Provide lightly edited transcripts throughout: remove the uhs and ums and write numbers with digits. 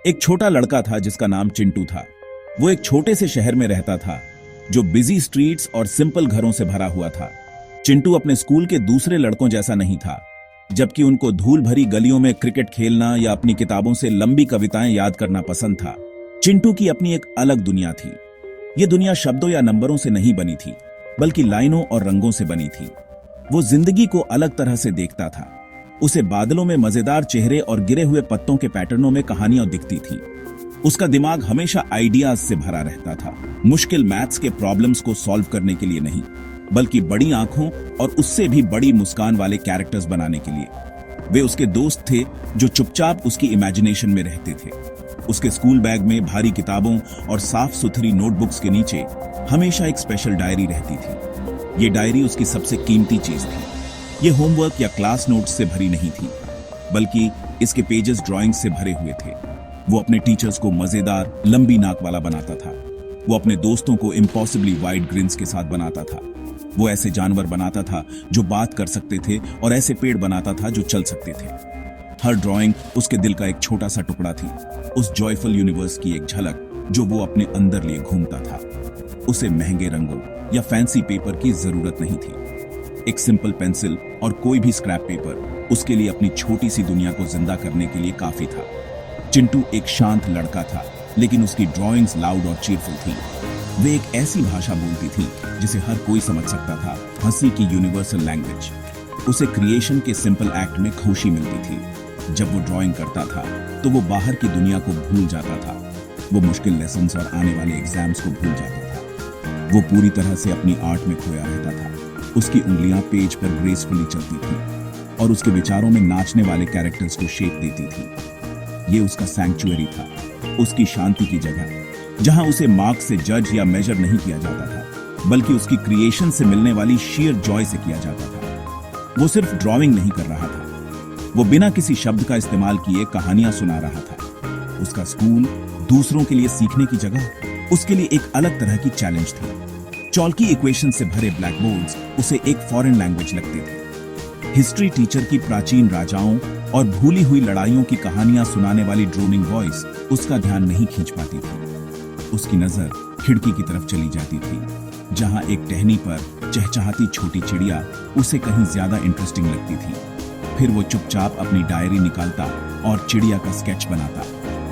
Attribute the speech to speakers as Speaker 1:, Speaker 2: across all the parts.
Speaker 1: एक छोटा लड़का था जिसका नाम चिंटू था। वो एक छोटे से शहर में रहता था जो बिजी स्ट्रीट्स और सिंपल घरों से भरा हुआ था। चिंटू अपने स्कूल के दूसरे लड़कों जैसा नहीं था, जबकि उनको धूल भरी गलियों में क्रिकेट खेलना या अपनी किताबों से लंबी कविताएं याद करना पसंद था। चिंटू की अपनी एक अलग दुनिया थी। ये दुनिया शब्दों या नंबरों से नहीं बनी थी, बल्कि लाइनों और रंगों से बनी थी। वो जिंदगी को अलग तरह से देखता था। उसे बादलों में मजेदार चेहरे और गिरे हुए पत्तों के पैटर्नों में कहानियां दिखती थी। उसका दिमाग हमेशा आइडियाज से भरा रहता था, मुश्किल मैथ्स के प्रॉब्लम्स को सॉल्व करने के लिए नहीं, बल्कि बड़ी आंखों और उससे भी बड़ी मुस्कान वाले कैरेक्टर्स बनाने के लिए। वे उसके दोस्त थे जो चुपचाप उसकी इमेजिनेशन में रहते थे। उसके स्कूल बैग में भारी किताबों और साफ सुथरी नोटबुक्स के नीचे हमेशा एक स्पेशल डायरी रहती थी। ये डायरी उसकी सबसे कीमती चीज थी। ये होमवर्क या क्लास नोट्स से भरी नहीं थी, बल्कि इसके पेजेस ड्राइंग्स से भरे हुए थे। वो अपने टीचर्स को मजेदार लंबी नाक वाला बनाता था। वो अपने दोस्तों को इम्पॉसिबली वाइड ग्रिन्स के साथ बनाता था। वो ऐसे जानवर बनाता था जो बात कर सकते थे और ऐसे पेड़ बनाता था जो चल सकते थे। हर ड्राइंग उसके दिल का एक छोटा सा टुकड़ा थी, उस जॉयफुल यूनिवर्स की एक झलक जो वो अपने अंदर लिए घूमता था। उसे महंगे रंगों या फैंसी पेपर की जरूरत नहीं थी। एक सिंपल पेंसिल और कोई भी स्क्रैप पेपर उसके लिए अपनी छोटी सी दुनिया को जिंदा करने के लिए काफी था। चिंटू एक शांत लड़का था, लेकिन उसकी ड्राइंग्स लाउड और चीयरफुल थी। वे एक ऐसी भाषा बोलती थी जिसे हर कोई समझ सकता था, हंसी की यूनिवर्सल लैंग्वेज। उसे क्रिएशन के सिंपल एक्ट में खुशी मिलती थी। जब वो ड्राइंग करता था तो वो बाहर की दुनिया को भूल जाता था। वो मुश्किल लेसन्स और आने वाले एग्जाम्स को भूल जाता था। वो पूरी तरह से अपनी आर्ट में खोया रहता था। उसकी उंगलियां पेज पर ग्रेसफुली चलती थी और उसके विचारों में नाचने वाले कैरेक्टर्स को शेप देती थी। ये उसका सैंक्चुअरी था, उसकी शांति की जगह, जहां उसे मार्क्स से जज या मेजर नहीं किया जाता था, बल्कि उसकी क्रिएशन से मिलने वाली शेयर जॉय से किया जाता था। वो सिर्फ ड्राइंग नहीं कर रहा था, वो बिना किसी शब्द का इस्तेमाल किए कहानियां सुना रहा था। उसका स्कूल दूसरों के लिए सीखने की जगह, उसके लिए एक अलग तरह की चैलेंज थी। चौल्की इक्वेशन से भरे ब्लैक बोर्ड्स उसे एक फॉरेन लैंग्वेज लगते थे। हिस्ट्री टीचर की प्राचीन राजाओं और भूली हुई लड़ाइयों की कहानियां सुनाने वाली ड्रोनिंग वॉइस उसका ध्यान नहीं खींच पाती थी। उसकी नजर खिड़की की तरफ चली जाती थी, जहां एक टहनी पर चहचहाती छोटी चिड़िया उसे कहीं ज्यादा इंटरेस्टिंग लगती थी। फिर वो चुपचाप अपनी डायरी निकालता और चिड़िया का स्केच बनाता,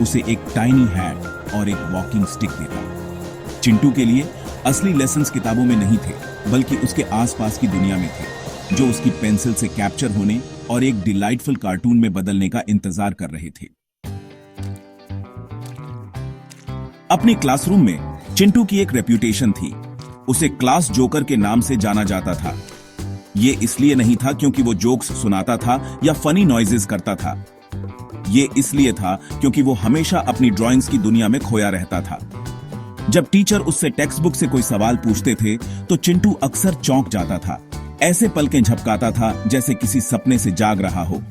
Speaker 1: उसे एक टाइनी हैट और एक वॉकिंग स्टिक देता। चिंटू के लिए असली लेसन्स किताबों में नहीं थे, बल्कि उसके आसपास की दुनिया में थे, जो उसकी पेंसिल से कैप्चर होने और एक डिलाइटफुल कार्टून में बदलने का इंतजार कर रहे थे। अपनी क्लासरूम में चिंटू की एक रेप्यूटेशन थी। उसे क्लास जोकर के नाम से जाना जाता था। ये इसलिए नहीं था क्योंकि वो जोक्स सुनाता था या फनी नॉइजेस करता था। ये इसलिए था क्योंकि वो हमेशा अपनी ड्राइंग्स की दुनिया में खोया रहता था। जब टीचर उससे टेक्स्ट बुक से कोई सवाल पूछते थे तो चिंटू अक्सर चौंक जाता था। ऐसे पलकें झपकाता था जैसे किसी सपने से जाग रहा हो।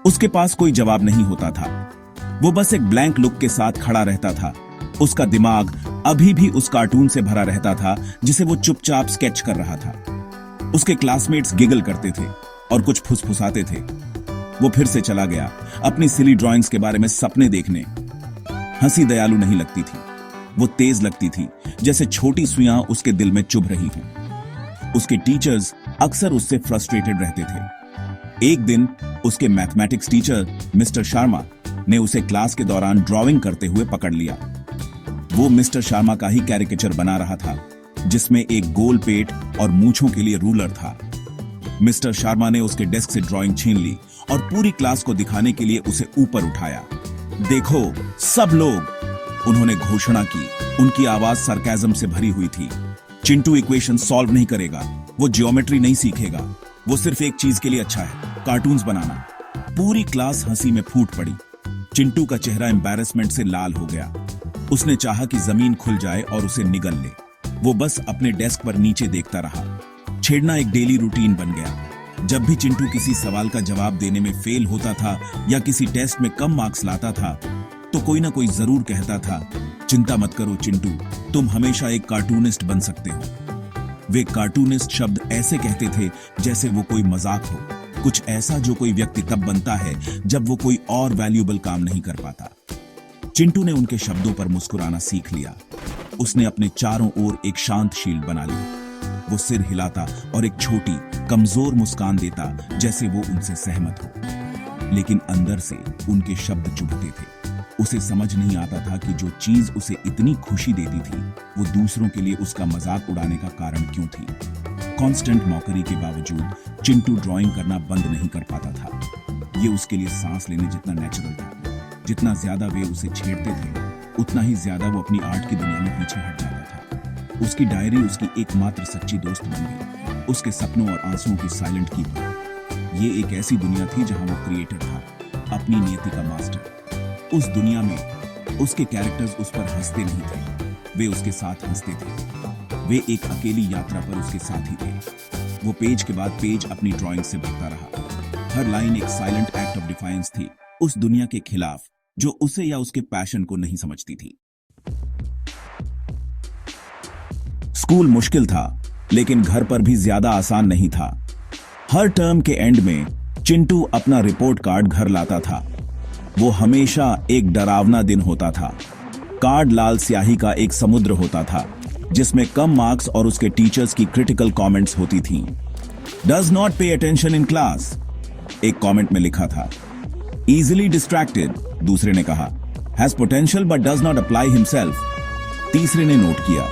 Speaker 1: उसके पास कोई जवाब नहीं होता था। वो बस एक ब्लैंक लुक के साथ खड़ा रहता था। उसका दिमाग अभी भी उस कार्टून से भरा रहता था जिसे वो चुपचाप स्केच कर रहा था। उसके क्लासमेट्स गिगल करते थे और कुछ फुसफुसाते थे। वो फिर से चला गया अपनी सिली ड्राइंग्स के बारे में सपने देखने। हंसी दयालु नहीं लगती थी, वो तेज लगती थी, जैसे छोटी सुइयां उसके दिल में चुभ रही हों। उसके टीचर्स अक्सर उससे फ्रस्ट्रेटेड रहते थे। एक दिन उसके मैथमेटिक्स टीचर मिस्टर शर्मा ने उसे क्लास के दौरान ड्राइंग करते हुए पकड़ लिया। वो मिस्टर शर्मा का ही कैरिकेचर बना रहा था, जिसमें एक गोल पेट और मूंछों के लिए रूलर था। मिस्टर शर्मा ने उसके डेस्क से ड्राइंग छीन ली और पूरी क्लास को दिखाने के लिए उसे ऊपर उठाया। देखो सब लोग, उन्होंने घोषणा की। उनकी आवाज सरकाज़म से भरी हुई थी। चिंटू इक्वेशन सॉल्व नहीं करेगा, वो ज्योमेट्री नहीं सीखेगा, वो सिर्फ एक चीज के लिए अच्छा है, कार्टून्स बनाना। पूरी क्लास हंसी में फूट पड़ी। चिंटू का चेहरा एम्बैरेसमेंट से लाल हो गया। उसने चाहा कि जमीन खुल जाए और उसे निगल ले। वो बस अपने डेस्क पर नीचे देखता रहा। छेड़ना एक डेली रूटीन बन गया। जब भी चिंटू किसी सवाल का जवाब देने में फेल होता था या किसी टेस्ट में कम मार्क्स लाता था, तो कोई ना कोई जरूर कहता था, चिंता मत करो चिंटू, तुम हमेशा एक कार्टूनिस्ट बन सकते हो। वे कार्टूनिस्ट शब्द ऐसे कहते थे जैसे वो कोई मजाक हो, कुछ ऐसा जो कोई व्यक्ति तब बनता है जब वो कोई और वैल्यूएबल काम नहीं कर पाता। चिंटू ने उनके शब्दों पर मुस्कुराना सीख लिया। उसने अपने चारों ओर एक शांत शील्ड बना ली। वो सिर हिलाता और एक छोटी कमजोर मुस्कान देता, जैसे वो उनसे सहमत हो। लेकिन अंदर से उनके शब्द चुभते थे। उसे समझ नहीं आता था कि जो चीज उसे इतनी खुशी देती थी, वो दूसरों के लिए उसका मजाक उड़ाने का कारण क्यों थी। कांस्टेंट मौकरी के बावजूद चिंटू ड्राइंग करना बंद नहीं कर पाता था। ये उसके लिए सांस लेने जितना नेचुरल था। जितना ज्यादा वे उसे छेड़ते थे, उतना ही ज्यादा वो अपनी आर्ट की दुनिया में पीछे हट जाता था। उसकी डायरी उसकी एकमात्र सच्ची दोस्त बन गई, उसके सपनों और आंसुओं की साइलेंट कीपर। ये एक ऐसी दुनिया थी जहां वो क्रिएटर था, अपनी नियति का मास्टर। उस दुनिया में उसके कैरेक्टर्स उस पर हंसते नहीं थे, वे उसके साथ हंसते थे। वे एक अकेली यात्रा पर उसके साथ ही थे। वो पेज के बाद पेज अपनी ड्राइंग से भरता रहा। हर लाइन एक साइलेंट एक्ट ऑफ डिफाइंस थी उस दुनिया के खिलाफ जो उसे या उसके पैशन को नहीं समझती थी। स्कूल मुश्किल था, लेकिन घर पर भी ज्यादा आसान नहीं था। हर टर्म के एंड में चिंटू अपना रिपोर्ट कार्ड घर लाता था। वो हमेशा एक डरावना दिन होता था। कार्ड लाल स्याही का एक समुद्र होता था, जिसमें कम मार्क्स और उसके टीचर्स की क्रिटिकल कमेंट्स होती थीं। Does not pay attention in class, एक कमेंट में लिखा था। इजिली डिस्ट्रैक्टेड, दूसरे ने कहा। Has potential but does not apply himself, तीसरे ने नोट किया।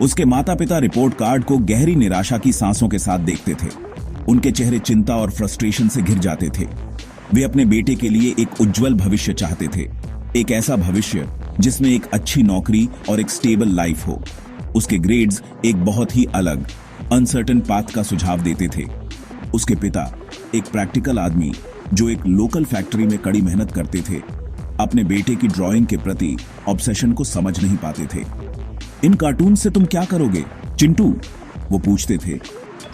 Speaker 1: उसके माता पिता रिपोर्ट कार्ड को गहरी निराशा की सांसों के साथ देखते थे। उनके चेहरे चिंता और फ्रस्ट्रेशन से घिर जाते थे। वे अपने बेटे के लिए एक उज्जवल भविष्य चाहते थे, एक ऐसा भविष्य जिसमें एक अच्छी नौकरी और एक स्टेबल लाइफ हो। उसके ग्रेड्स एक बहुत ही अलग अनसर्टेन पाथ का सुझाव देते थे। उसके पिता, एक प्रैक्टिकल आदमी जो एक लोकल फैक्ट्री में कड़ी मेहनत करते थे, अपने बेटे की ड्राइंग के प्रति ऑब्सेशन को समझ नहीं पाते थे। इन कार्टून से तुम क्या करोगे चिंटू, वो पूछते थे।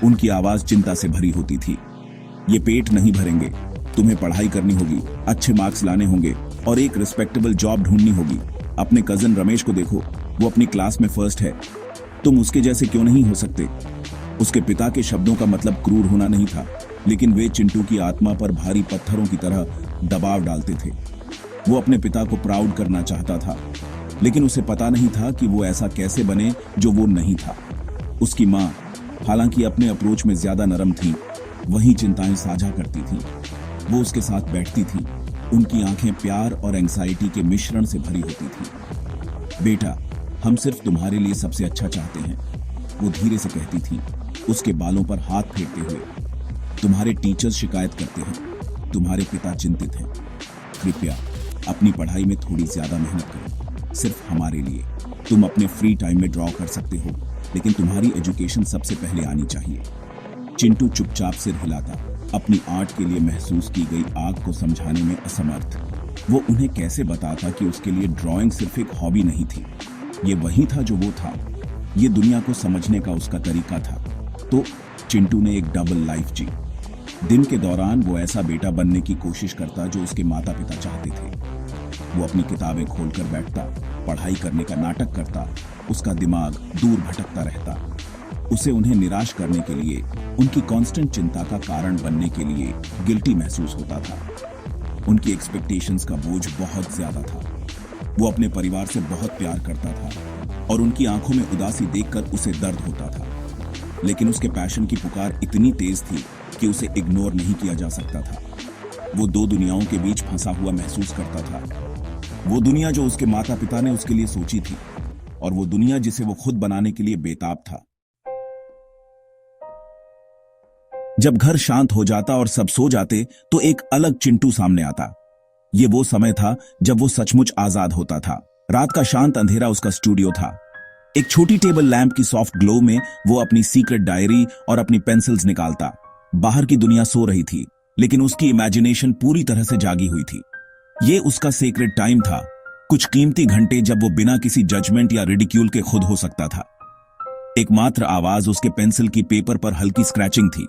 Speaker 1: उनकी आवाज चिंता से भरी होती थी। ये पेट नहीं भरेंगे, तुम्हें पढ़ाई करनी होगी, अच्छे मार्क्स लाने होंगे और एक रिस्पेक्टेबल जॉब ढूंढनी होगी। अपने कजन रमेश को देखो, वो अपनी क्लास में फर्स्ट है, तुम उसके जैसे क्यों नहीं हो सकते। उसके पिता के शब्दों का मतलब क्रूर होना नहीं था, लेकिन वे चिंटू की आत्मा पर भारी पत्थरों की तरह दबाव डालते थे। वो अपने पिता को प्राउड करना चाहता था, लेकिन उसे पता नहीं था कि वो ऐसा कैसे बने जो वो नहीं था। उसकी माँ, हालांकि अपने अप्रोच में ज्यादा नरम थी, वही चिंताएं साझा करती थी। वो उसके साथ बैठती थी, उनकी आंखें प्यार और एंग्जाइटी के मिश्रण से भरी होती थी। बेटा, हम सिर्फ तुम्हारे लिए सबसे अच्छा चाहते हैं, वो धीरे से कहती थी, उसके बालों पर हाथ फेरते हुए। तुम्हारे टीचर्स शिकायत करते हैं, तुम्हारे पिता चिंतित हैं। कृपया अपनी पढ़ाई में थोड़ी ज्यादा मेहनत करो, सिर्फ हमारे लिए। तुम अपने फ्री टाइम में ड्रॉ कर सकते हो, लेकिन तुम्हारी एजुकेशन सबसे पहले आनी चाहिए। चिंटू चुपचाप सिर हिलाता, अपनी आर्ट के लिए महसूस की गई आग को समझाने में असमर्थ। वो उन्हें कैसे बताता कि उसके लिए ड्राइंग सिर्फ एक हॉबी नहीं थी, ये वही था जो वो था। ये दुनिया को समझने का उसका तरीका था। तो चिंटू ने एक डबल लाइफ जी। दिन के दौरान वो ऐसा बेटा बनने की कोशिश करता जो उसके माता पिता चाहते थे। वो अपनी किताबें खोलकर बैठता, पढ़ाई करने का नाटक करता, उसका दिमाग दूर भटकता रहता। उसे उन्हें निराश करने के लिए, उनकी कांस्टेंट चिंता का कारण बनने के लिए गिल्टी महसूस होता था। उनकी एक्सपेक्टेशंस का बोझ बहुत ज्यादा था। वो अपने परिवार से बहुत प्यार करता था और उनकी आंखों में उदासी देखकर उसे दर्द होता था। लेकिन उसके पैशन की पुकार इतनी तेज थी कि उसे इग्नोर नहीं किया जा सकता था। वो दो दुनियाओं के बीच फंसा हुआ महसूस करता था। वो दुनिया जो उसके माता पिता ने उसके लिए सोची थी, और वो दुनिया जिसे वो खुद बनाने के लिए बेताब था। जब घर शांत हो जाता और सब सो जाते, तो एक अलग चिंटू सामने आता। ये वो समय था जब वो सचमुच आजाद होता था। रात का शांत अंधेरा उसका स्टूडियो था। एक छोटी टेबल लैंप की सॉफ्ट ग्लो में वो अपनी सीक्रेट डायरी और अपनी पेंसिल्स निकालता। बाहर की दुनिया सो रही थी, लेकिन उसकी इमेजिनेशन पूरी तरह से जागी हुई थी। ये उसका सीक्रेट टाइम था, कुछ कीमती घंटे जब वो बिना किसी जजमेंट या रिडिक्यूल के खुद हो सकता था। एकमात्र आवाज उसके पेंसिल की पेपर पर हल्की स्क्रैचिंग थी,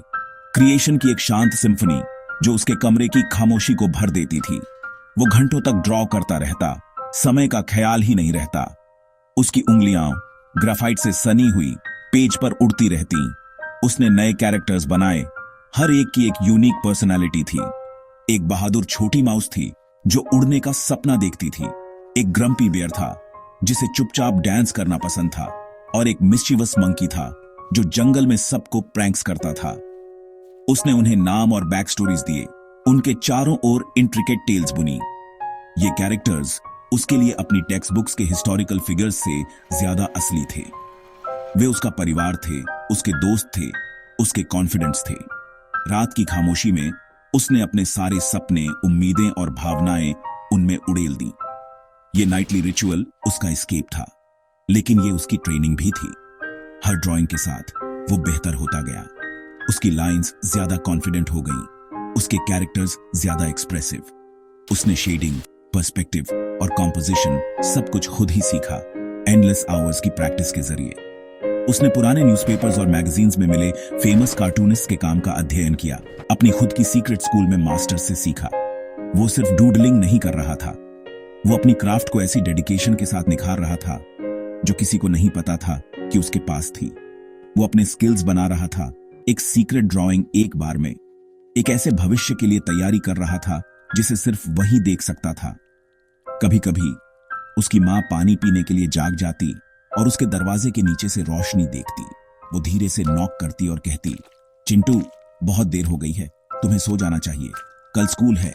Speaker 1: क्रिएशन की एक शांत सिम्फनी जो उसके कमरे की खामोशी को भर देती थी। वो घंटों तक ड्रॉ करता रहता, समय का ख्याल ही नहीं रहता। उसकी उंगलियां ग्राफाइट से सनी हुई पेज पर उड़ती रहती। उसने नए कैरेक्टर्स बनाए, हर एक की एक यूनिक पर्सनालिटी थी। एक बहादुर छोटी माउस थी जो उड़ने का सपना देखती थी। एक ग्रम्पी बेयर था जिसे चुपचाप डांस करना पसंद था, और एक मिस्चीवस मंकी था जो जंगल में सबको प्रैंक्स करता था। उसने उन्हें नाम और बैक स्टोरीज दिए, उनके चारों ओर इंट्रिकेट टेल्स बुनी। ये कैरेक्टर्स उसके लिए अपनी टेक्स्ट बुक्स के हिस्टोरिकल फिगर्स से ज्यादा असली थे। वे उसका परिवार थे, उसके दोस्त थे, उसके कॉन्फिडेंट्स थे। रात की खामोशी में उसने अपने सारे सपने, उम्मीदें और भावनाएं उनमें उड़ेल दी। ये नाइटली रिचुअल उसका एस्केप था, लेकिन ये उसकी ट्रेनिंग भी थी। हर ड्राइंग के साथ वो बेहतर होता गया। उसकी लाइंस ज्यादा कॉन्फिडेंट हो गईं, उसके कैरेक्टर्स ज्यादा एक्सप्रेसिव। उसने शेडिंग, पर्सपेक्टिव और कॉम्पोजिशन सब कुछ खुद ही सीखा, एंडलेस आवर्स की प्रैक्टिस के जरिए। उसने पुराने न्यूज़पेपर्स और मैगजीन्स में मिले फेमस कार्टूनिस्ट के काम का अध्ययन किया, अपनी खुद की सीक्रेट स्कूल में मास्टर से सीखा। वो सिर्फ डूडलिंग नहीं कर रहा था, वो अपनी क्राफ्ट को ऐसी डेडिकेशन के साथ निखार रहा था जो किसी को नहीं पता था कि उसके पास थी। वो अपने स्किल्स बना रहा था, एक सीक्रेट ड्राइंग एक बार में, एक ऐसे भविष्य के लिए तैयारी कर रहा था जिसे सिर्फ वही देख सकता था। कभी कभी उसकी मां पानी पीने के लिए जाग जाती और उसके दरवाजे के नीचे से रोशनी देखती। वो धीरे से नॉक करती और कहती, चिंटू, बहुत देर हो गई है, तुम्हें सो जाना चाहिए, कल स्कूल है।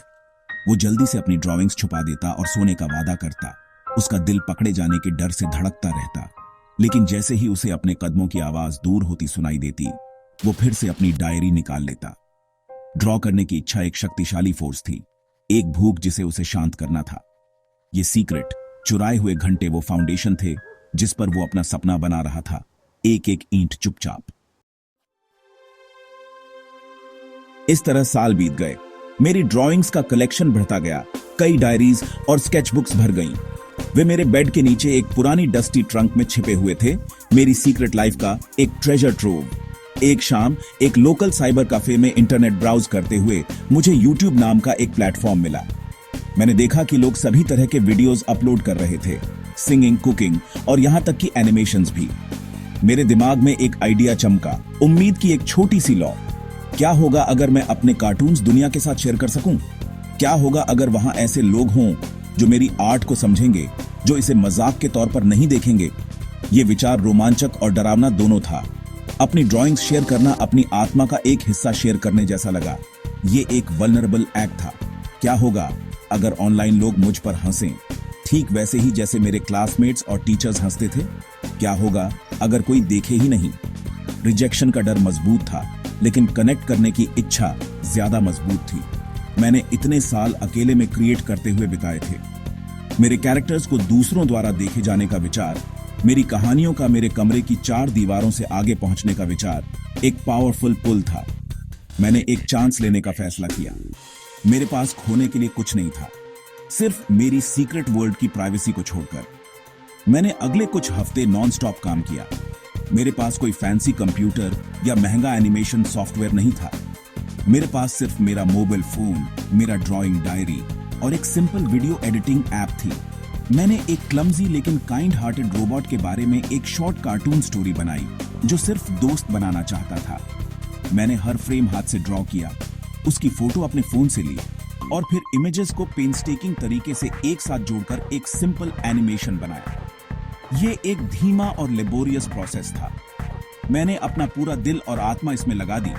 Speaker 1: वो जल्दी से अपनी ड्राइंग्स छुपा देता और सोने का वादा करता। उसका दिल पकड़े जाने के डर से धड़कता रहता, लेकिन जैसे ही उसे अपने कदमों की आवाज दूर होती सुनाई देती, वो फिर से अपनी डायरी निकाल लेता। ड्रॉ करने की इच्छा एक शक्तिशाली फोर्स थी, एक भूख जिसे उसे शांत करना था। ये सीक्रेट, चुराए हुए घंटे वो फाउंडेशन थे जिस पर वो अपना सपना बना रहा था, एक एक ईंट चुपचाप। इस तरह साल बीत गए। मेरी ड्राइंग्स का कलेक्शन बढ़ता गया, कई डायरीज और स्केचबुक्स भर गईं। वे मेरे बेड के नीचे एक पुरानी डस्टी ट्रंक में छिपे हुए थे, मेरी सीक्रेट लाइफ का एक ट्रेजर ट्रोव। एक शाम एक लोकल साइबर कैफे में इंटरनेट ब्राउज करते हुए मुझे यूट्यूब नाम का एक प्लेटफॉर्म मिला। मैंने देखा कि लोग सभी तरह के वीडियोस अपलोड कर रहे थे, सिंगिंग, कुकिंग और यहां तक कि एनिमेशंस भी। मेरे दिमाग में एक आइडिया चमका, उम्मीद की एक छोटी सी लॉ। क्या होगा अगर मैं अपने कार्टून्स दुनिया के साथ शेयर कर सकूं? क्या होगा अगर वहां ऐसे लोग हों जो मेरी आर्ट को समझेंगे, जो इसे मजाक के तौर पर नहीं देखेंगे? यह विचार रोमांचक और डरावना दोनों था। अपनी ड्राइंग्स शेयर करना अपनी आत्मा का एक हिस्सा शेयर करने जैसा लगा। ये एक वल्नरेबल एक्ट था। क्या होगा अगर ऑनलाइन लोग मुझ पर हंसें, ठीक वैसे ही जैसे मेरे क्लासमेट्स और टीचर्स हंसते थे? क्या होगा अगर कोई देखे ही नहीं? रिजेक्शन का डर मजबूत था, लेकिन कनेक्ट करने की इच्छा ज्यादा मजबूत थी। मैंने इतने साल अकेले में क्रिएट करते हुए बिताए थे। मेरे कैरेक्टर्स को दूसरों द्वारा देखे जाने का विचार, मेरी कहानियों का मेरे कमरे की 4 दीवारों से आगे पहुंचने का विचार एक पावरफुल पुल था। मैंने एक चांस लेने का फैसला किया। मेरे पास खोने के लिए कुछ नहीं था, सिर्फ मेरी सीक्रेट वर्ल्ड की प्राइवेसी को छोड़कर। मैंने अगले कुछ हफ्ते नॉनस्टॉप काम किया। मेरे पास कोई फैंसी कंप्यूटर या महंगा एनिमेशन सॉफ्टवेयर नहीं था। मेरे पास सिर्फ मेरा मोबाइल फोन, मेरा ड्राइंग डायरी और एक सिंपल वीडियो एडिटिंग ऐप थी। मैंने एक क्लमजी लेकिन काइंड हार्टेड रोबोट के बारे में एक शॉर्ट कार्टून स्टोरी बनाई जो सिर्फ दोस्त बनाना चाहता था। मैंने हर फ्रेम हाथ से ड्रॉ किया, उसकी फोटो अपने फोन से ली और फिर इमेजेस को पेनस्टेकिंग तरीके से एक साथ जोड़कर एक सिंपल एनिमेशन बनाया। ये एक धीमा और लेबोरियस प्रोसेस था। मैंने अपना पूरा दिल और आत्मा इसमें लगा दी,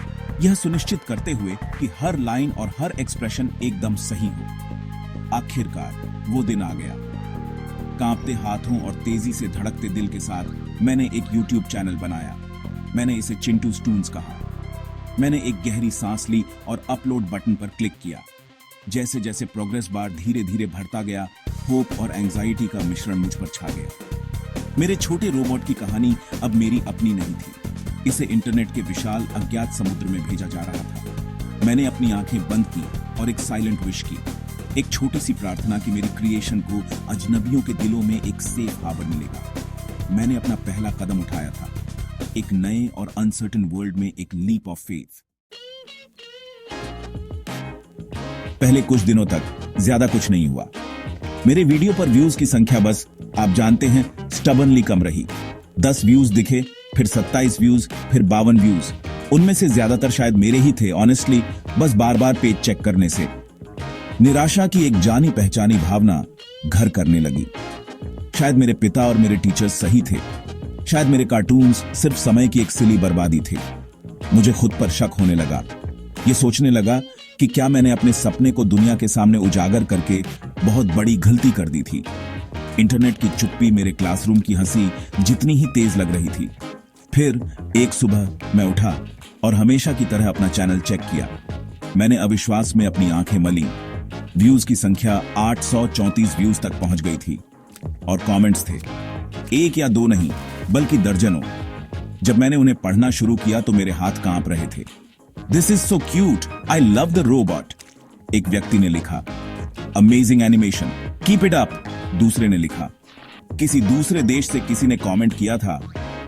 Speaker 1: यह सुनिश्चित करते हुए कि हर लाइन और हर एक्सप्रेशन एकदम सही हो। आखिरकार वो दिन आ गया। कांपते हाथों और तेजी से धड़कते दिल के साथ मैंने एक YouTube चैनल बनाया। मैंने इसे चिंटूज टून्स कहा। मैंने एक गहरी सांस ली और अपलोड बटन पर क्लिक किया। जैसे जैसे प्रोग्रेस बार धीरे धीरे बढ़ता गया, होप और एंजाइटी का मिश्रण मुझ पर छा गया। मेरे छोटे रोबोट की कहानी अब मेरी अपनी नहीं थी। इसे इंटरनेट के विशाल अज्ञात समुद्र में भेजा जा रहा था। मैंने अपनी आंखें बंद की और एक साइलेंट विश की, एक छोटी सी प्रार्थना कि मेरी क्रिएशन को अजनबियों के दिलों में एक सेफ हार्बर मिलेगा। मैंने अपना पहला कदम उठाया था, एक नए और अनसर्टेन वर्ल्ड में एक लीप ऑफ फेथ। पहले कुछ दिनों तक ज्यादा कुछ नहीं हुआ। मेरे वीडियो पर व्यूज की संख्या बस, आप जानते हैं, स्टबनली कम रही। 10 व्यूज दिखे, फिर 27 व्यूज, फिर 52 व्यूज। उनमें से ज्यादातर शायद मेरे ही थे, ऑनेस्टली, बस बार बार पेज चेक करने से। निराशा की एक जानी पहचानी भावना घर करने लगी। शायद मेरे पिता और मेरे टीचर्स सही थे, शायद मेरे कार्टून्स सिर्फ समय की एक सिली बर्बादी थे। मुझे खुद पर शक होने लगा। ये सोचने लगा कि क्या मैंने अपने सपने को दुनिया के सामने उजागर करके बहुत बड़ी गलती कर दी थी। इंटरनेट की चुप्पी मेरे क्लासरूम की हंसी जितनी ही तेज लग रही थी। फिर एक सुबह मैं उठा और हमेशा की तरह अपना चैनल चेक किया। मैंने अविश्वास में अपनी आंखें मली। व्यूज की संख्या 834 व्यूज तक पहुंच गई थी और कमेंट्स थे, एक या दो नहीं बल्कि दर्जनों। जब मैंने उन्हें पढ़ना शुरू किया तो मेरे हाथ कांप रहे थे। This is so cute, I love the robot, एक व्यक्ति ने लिखा। Amazing animation, keep it up, दूसरे ने लिखा। किसी दूसरे देश से किसी ने कमेंट किया था,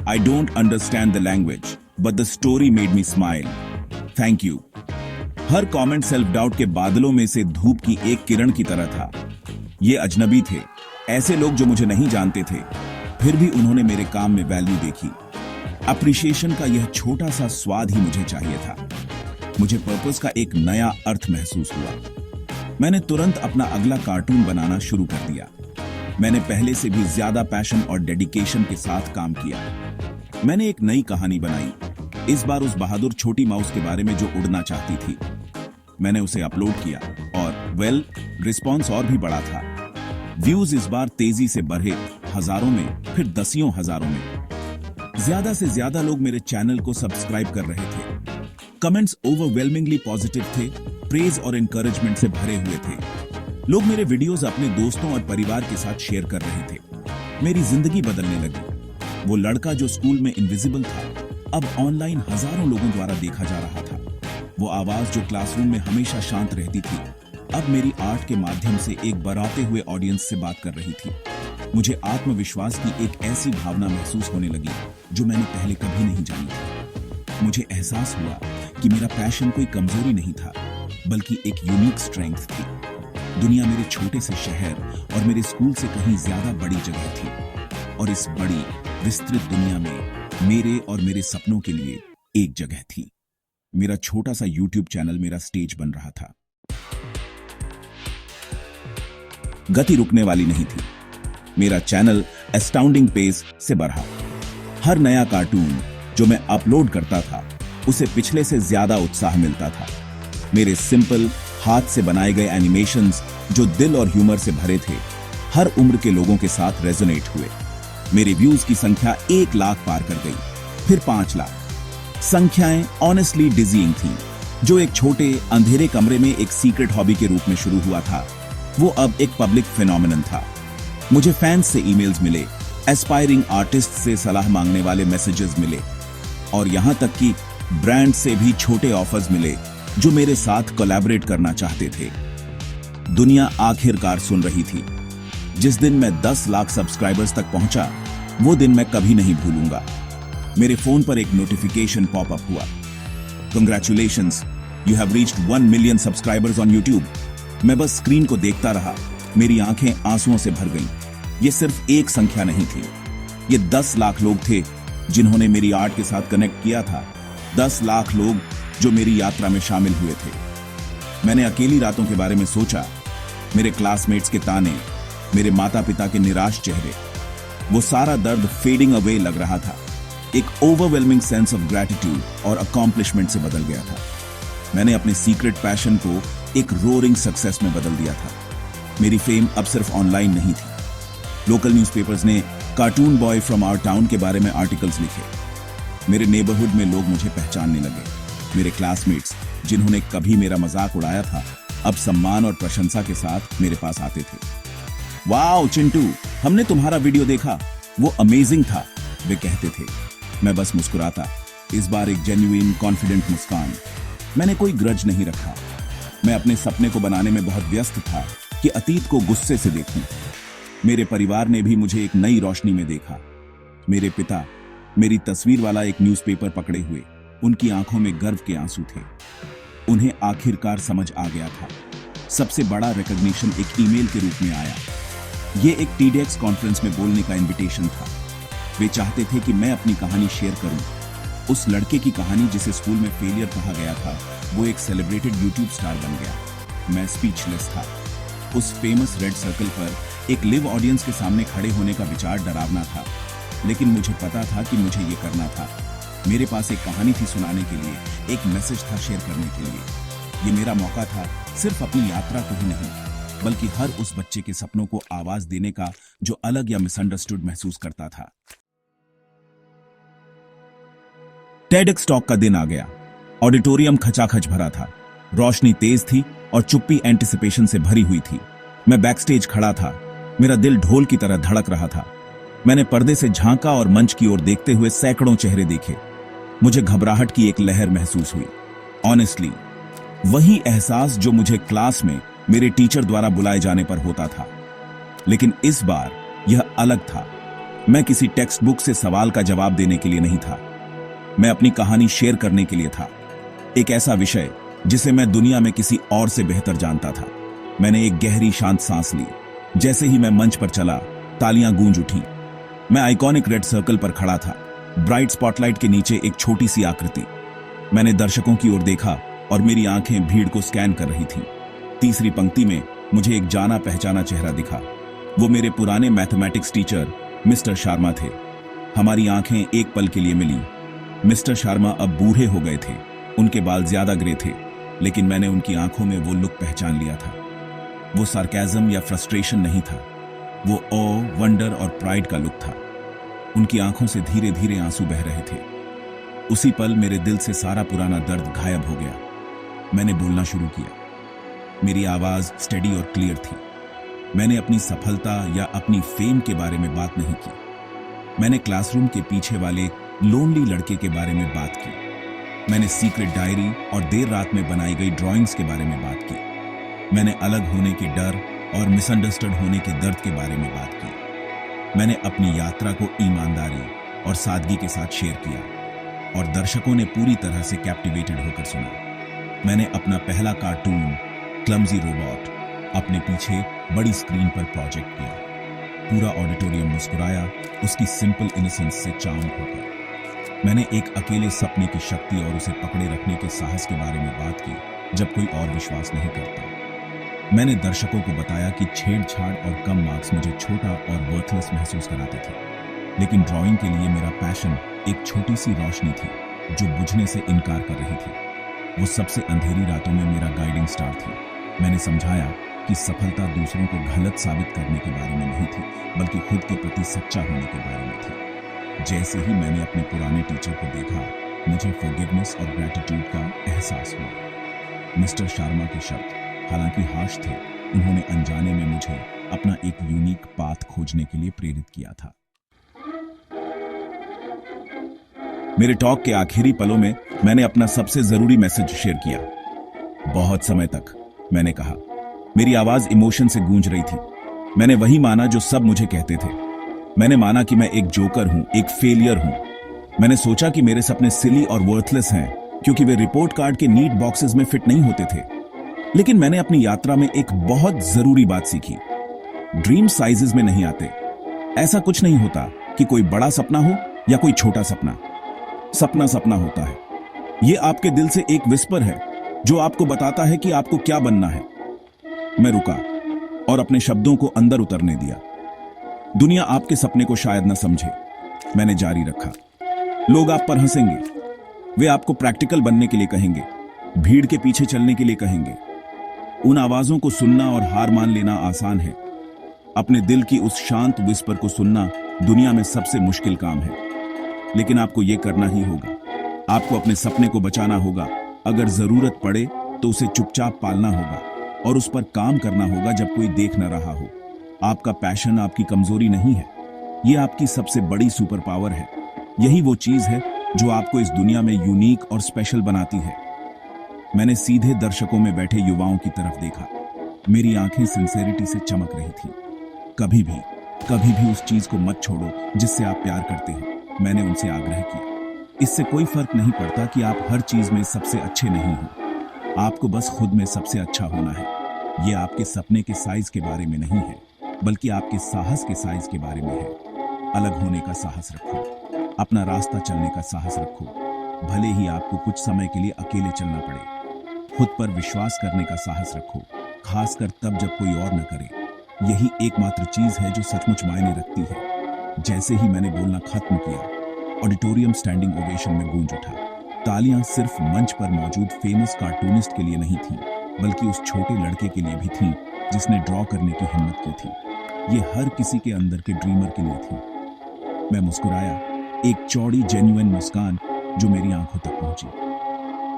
Speaker 1: I don't understand the language but the story made me smile, thank you. Her comment self doubt के बादलों में से धूप की एक किरण की तरह था। ये अजनबी थे, ऐसे लोग जो मुझे नहीं जानते थे, फिर भी उन्होंने मेरे काम में वैल्यू देखी। अप्रिशिएशन का यह छोटा सा स्वाद ही मुझे चाहिए था। मुझे पर्पस का एक नया अर्थ महसूस हुआ। मैंने तुरंत अपना अगला कार्टून बनाना शुरू कर दिया। मैंने पहले से भी ज्यादा पैशन और डेडिकेशन के साथ काम किया। मैंने एक नई कहानी बनाई, इस बार उस बहादुर छोटी माउस के बारे में जो उड़ना चाहती थी। मैंने उसे अपलोड किया और रिस्पॉन्स और भी बड़ा था। व्यूज इस बार तेजी से बढ़े, हजारों में, फिर दसियों हजारों में। ज्यादा से ज्यादा लोग मेरे चैनल को सब्सक्राइब कर रहे थे। कमेंट्स ओवरवेलमिंगली पॉजिटिव थे, प्रेज और एनकरेजमेंट से भरे हुए थे। लोग मेरे वीडियोस अपने दोस्तों और परिवार के साथ शेयर कर रहे थे। मेरी जिंदगी बदलने लगी। वो लड़का जो स्कूल में इनविजिबल था, अब ऑनलाइन हजारों लोगों द्वारा देखा जा रहा था। वो आवाज जो क्लासरूम में हमेशा शांत रहती थी, अब मेरी आर्ट के माध्यम से एक बराते हुए ऑडियंस से बात कर रही थी। मुझे आत्मविश्वास की एक ऐसी भावना महसूस होने लगी जो मैंने पहले कभी नहीं जानी थी। मुझे एहसास हुआ कि मेरा पैशन कोई कमजोरी नहीं था, बल्कि एक यूनिक स्ट्रेंथ थी। दुनिया मेरे छोटे से शहर और मेरे स्कूल से कहीं ज्यादा बड़ी जगह थी, और इस बड़ी विस्तृत दुनिया में मेरे और मेरे सपनों के लिए एक जगह थी। मेरा छोटा सा YouTube चैनल मेरा स्टेज बन रहा था। गति रुकने वाली नहीं थी। मेरा चैनल एस्टाउंडिंग पेस से बढ़ा। हर नया कार्टून जो मैं अपलोड करता था, उसे पिछले से ज्यादा उत्साह मिलता था। मेरे सिंपल हाथ से बनाए गए एनिमेशंस जो दिल और ह्यूमर से भरे थे, हर उम्र के लोगों के साथ रेजोनेट हुए। मेरे व्यूज की संख्या 1 लाख पार कर गई, फिर 5 लाख। संख्याएं ऑनेस्टली डिजीइंग थी। जो एक छोटे अंधेरे कमरे में एक सीक्रेट हॉबी के रूप में शुरू हुआ था, वो अब एक पब्लिक फिनोमिनन था। मुझे फैंस से ईमेल्स मिले, एस्पायरिंग आर्टिस्ट से सलाह मांगने वाले मैसेजेस मिले, और यहां तक कि ब्रांड से भी छोटे ऑफर्स मिले जो मेरे साथ कोलैबोरेट करना चाहते थे। दुनिया आखिरकार सुन रही थी। जिस दिन मैं 10 लाख सब्सक्राइबर्स तक पहुंचा, वो दिन मैं कभी नहीं भूलूंगा। मेरे फोन पर एक नोटिफिकेशन पॉपअप हुआ, congratulations, you have reached 1 million subscribers on YouTube. मैं बस स्क्रीन को देखता रहा, मेरी आंखें आंसुओं से भर गईं। ये सिर्फ एक संख्या नहीं थी, ये 10 लाख लोग थे जिन्होंने मेरी आर्ट के साथ कनेक्ट किया था। 10 लाख लोग जो मेरी यात्रा में शामिल हुए थे। मैंने अकेली रातों के बारे में सोचा, मेरे क्लासमेट्स के ताने, मेरे माता पिता के निराश चेहरे, वो सारा दर्द फेडिंग अवे लग रहा था। एक ओवरवेलमिंग सेंस ऑफ ग्रैटिट्यूड और अकॉम्प्लिशमेंट से बदल गया था। मैंने अपने सीक्रेट पैशन को एक रोरिंग सक्सेस में बदल दिया था। मेरी फेम अब सिर्फ ऑनलाइन नहीं थी। लोकल न्यूज़पेपर्स ने cartoon boy from our town के बारे में आर्टिकल्स लिखे। मेरे नेबरहुड में लोग मुझे पहचानने लगे। मेरे क्लासमेट्स जिन्होंने कभी मेरा मजाक उड़ाया था, अब सम्मान और प्रशंसा के साथ मेरे पास आते थे। वाओ चिंटू, हमने तुम्हारा वीडियो देखा, वो अमेजिंग था, वे कहते थे। मैं बस मुस्कुराता, इस बार एक जेन्युइन कॉन्फिडेंट मुस्कान। मैंने कोई ग्रज नहीं रखा। मैं अपने सपने को बनाने में बहुत व्यस्त था कि अतीत को गुस्से से देखूं। मेरे परिवार ने भी मुझे एक नई रोशनी में देखा। मेरे पिता मेरी तस्वीर वाला एक न्यूज़पेपर पकड़े हुए, उनकी आंखों में गर्व के आंसू थे। उन्हें आखिरकार समझ आ गया था। सबसे बड़ा रिकॉग्निशन एक ईमेल के रूप में आया। यह एक TEDx कॉन्फ्रेंस में बोलने का इनविटेशन था। वे चाहते थे कि मैं अपनी कहानी शेयर करूं। उस लड़के की कहानी जिसे स्कूल में फेलियर कहा गया था, वो एक सेलिब्रेटेड YouTube स्टार बन गया। मैं स्पीचलेस था। उस फेमस रेड सर्कल पर एक लिव ऑडियंस के सामने खड़े होने का विचार डरावना था, लेकिन मुझे पता था कि मुझे ये करना था। मेरे पास एक कहानी थी सुनाने के लिए, एक मैसेज था शेयर करने के लिए। ये मेरा मौका था, सिर्फ अपनी यात्रा को ही नहीं, बल्कि हर उस बच्चे के सपनों को आवाज देने का जो अलग या मिसअंडरस्टूड महसूस करता था। टेडक्स टॉक का दिन आ गया। ऑडिटोरियम खचाखच भरा था, रोशनी तेज थी और चुप्पी एंटिसिपेशन से भरी हुई थी। मैं बैकस्टेज खड़ा था, मेरा दिल ढोल की तरह धड़क रहा था। मैंने पर्दे से झांका और मंच की ओर देखते हुए सैकड़ों चेहरे देखे। मुझे घबराहट की एक लहर महसूस हुई। ऑनेस्टली, वही एहसास जो मुझे क्लास में मेरे टीचर द्वारा बुलाए जाने पर होता था। लेकिन इस बार यह अलग था। मैं किसी टेक्स्ट बुक से सवाल का जवाब देने के लिए नहीं था, मैं अपनी कहानी शेयर करने के लिए था। एक ऐसा विषय जिसे मैं दुनिया में किसी और से बेहतर जानता था। मैंने एक गहरी शांत सांस ली। जैसे ही मैं मंच पर चला, तालियां गूंज उठी। मैं आइकॉनिक रेड सर्कल पर खड़ा था, ब्राइट स्पॉटलाइट के नीचे एक छोटी सी आकृति। मैंने दर्शकों की ओर देखा और मेरी आंखें भीड़ को स्कैन कर रही थीं। तीसरी पंक्ति में मुझे एक जाना पहचाना चेहरा दिखा। वो मेरे पुराने मैथमेटिक्स टीचर मिस्टर शर्मा थे। हमारी आंखें एक पल के लिए मिली। मिस्टर शर्मा अब बूढ़े हो गए थे, उनके बाल ज्यादा ग्रे थे, लेकिन मैंने उनकी आंखों में वो लुक पहचान लिया था। वो सार्केज्म या फ्रस्ट्रेशन नहीं था, वो ऑ, वंडर और प्राइड का लुक था। उनकी आंखों से धीरे धीरे आंसू बह रहे थे। उसी पल मेरे दिल से सारा पुराना दर्द गायब हो गया। मैंने बोलना शुरू किया। मेरी आवाज स्टेडी और क्लियर थी। मैंने अपनी सफलता या अपनी फेम के बारे में बात नहीं की। मैंने क्लासरूम के पीछे वाले लोनली लड़के के बारे में बात की। मैंने सीक्रेट डायरी और देर रात में बनाई गई ड्राइंग्स के बारे में बात की। मैंने अलग होने के डर और मिसअंडरस्टूड होने के दर्द के बारे में बात की। मैंने अपनी यात्रा को ईमानदारी और सादगी के साथ शेयर किया और दर्शकों ने पूरी तरह से कैप्टिवेटेड होकर सुना। मैंने अपना पहला कार्टून क्लमजी रोबोट अपने पीछे बड़ी स्क्रीन पर प्रोजेक्ट किया। पूरा ऑडिटोरियम मुस्कुराया, उसकी सिंपल इनोसेंस से चार्म होकर। मैंने एक अकेले सपने की शक्ति और उसे पकड़े रखने के साहस के बारे में बात की, जब कोई और विश्वास नहीं करता। मैंने दर्शकों को बताया कि छेड़छाड़ और कम मार्क्स मुझे छोटा और वर्थलेस महसूस कराते थे, लेकिन ड्राइंग के लिए मेरा पैशन एक छोटी सी रोशनी थी जो बुझने से इनकार कर रही थी। वो सबसे अंधेरी रातों में मेरा गाइडिंग स्टार थी। मैंने समझाया कि सफलता दूसरों को गलत साबित करने के बारे में नहीं थी, बल्कि खुद के प्रति सच्चा होने के बारे में थी। जैसे ही मैंने अपने पुराने टीचर को देखा, मुझे फॉरगिवनेस और ग्रैटिट्यूड का एहसास हुआ। मिस्टर शर्मा के शब्द हालांकि हार्श थे, उन्होंने अनजाने में मुझे अपना एक यूनिक पाथ खोजने के लिए प्रेरित किया था। मेरे टॉक के आखिरी पलों में मैंने अपना सबसे जरूरी मैसेज शेयर किया। बहुत समय तक, मैंने कहा, मेरी आवाज इमोशन से गूंज रही थी। मैंने वही माना जो सब मुझे कहते थे। मैंने माना कि मैं एक जोकर हूं, एक फेलियर हूं। मैंने सोचा कि मेरे सपने सिली और वर्थलेस हैं, क्योंकि वे रिपोर्ट कार्ड के नीट बॉक्सेस में फिट नहीं होते थे। लेकिन मैंने अपनी यात्रा में एक बहुत जरूरी बात सीखी। ड्रीम साइजेस में नहीं आते। ऐसा कुछ नहीं होता कि कोई बड़ा सपना हो या कोई छोटा सपना। सपना सपना होता है। यह आपके दिल से एक विस्पर है जो आपको बताता है कि आपको क्या बनना है। मैं रुका और अपने शब्दों को अंदर उतरने दिया। दुनिया आपके सपने को शायद न समझे, मैंने जारी रखा। लोग आप पर हंसेंगे, वे आपको प्रैक्टिकल बनने के लिए कहेंगे, भीड़ के पीछे चलने के लिए कहेंगे। उन आवाजों को सुनना और हार मान लेना आसान है। अपने दिल की उस शांत विस्पर को सुनना दुनिया में सबसे मुश्किल काम है। लेकिन आपको यह करना ही होगा। आपको अपने सपने को बचाना होगा। अगर जरूरत पड़े तो उसे चुपचाप पालना होगा और उस पर काम करना होगा जब कोई देख न रहा हो। आपका पैशन आपकी कमजोरी नहीं है, यह आपकी सबसे बड़ी सुपर पावर है। यही वो चीज है जो आपको इस दुनिया में यूनिक और स्पेशल बनाती है। मैंने सीधे दर्शकों में बैठे युवाओं की तरफ देखा। मेरी आंखें सिंसेरिटी से चमक रही थी। कभी भी उस चीज को मत छोड़ो जिससे आप प्यार करते हैं, मैंने उनसे आग्रह किया। इससे कोई फर्क नहीं पड़ता कि आप हर चीज में सबसे अच्छे नहीं हो। आपको बस खुद में सबसे अच्छा होना है। यह आपके सपने के साइज के बारे में नहीं है, बल्कि आपके साहस के साइज के बारे में है। अलग होने का साहस रखो, अपना रास्ता चलने का साहस रखो, भले ही आपको कुछ समय के लिए अकेले चलना पड़े। खुद पर विश्वास करने का साहस रखो, खासकर तब जब कोई और न करे। यही एकमात्र चीज है जो सचमुच मायने रखती है। जैसे ही मैंने बोलना खत्म किया, ऑडिटोरियम स्टैंडिंग ओवेशन में गूंज उठा। तालियां सिर्फ मंच पर मौजूद फेमस कार्टूनिस्ट के लिए नहीं थीं, बल्कि उस छोटे लड़के के लिए भी थीं जिसने ड्रॉ करने की हिम्मत की थी। ये हर किसी के अंदर के ड्रीमर के लिए थी। मैं मुस्कुराया, एक चौड़ी जेन्युइन मुस्कान जो मेरी आंखों तक पहुंची।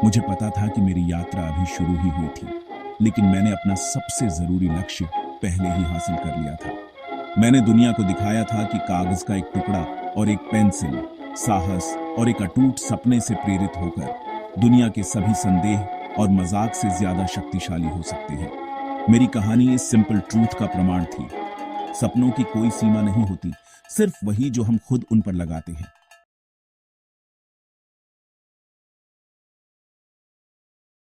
Speaker 1: मुझे पता था कि मेरी यात्रा अभी शुरू ही हुई थी, लेकिन मैंने अपना सबसे जरूरी लक्ष्य पहले ही हासिल कर लिया था। मैंने दुनिया को दिखाया था कि कागज का एक टुकड़ा और एक पेंसिल, साहस और एक अटूट सपने से प्रेरित होकर दुनिया के सभी संदेह और मजाक से ज्यादा शक्तिशाली हो सकते हैं। मेरी कहानी इस सिंपल ट्रूथ का प्रमाण थी। सपनों की कोई सीमा नहीं होती, सिर्फ वही जो हम खुद उन पर लगाते हैं।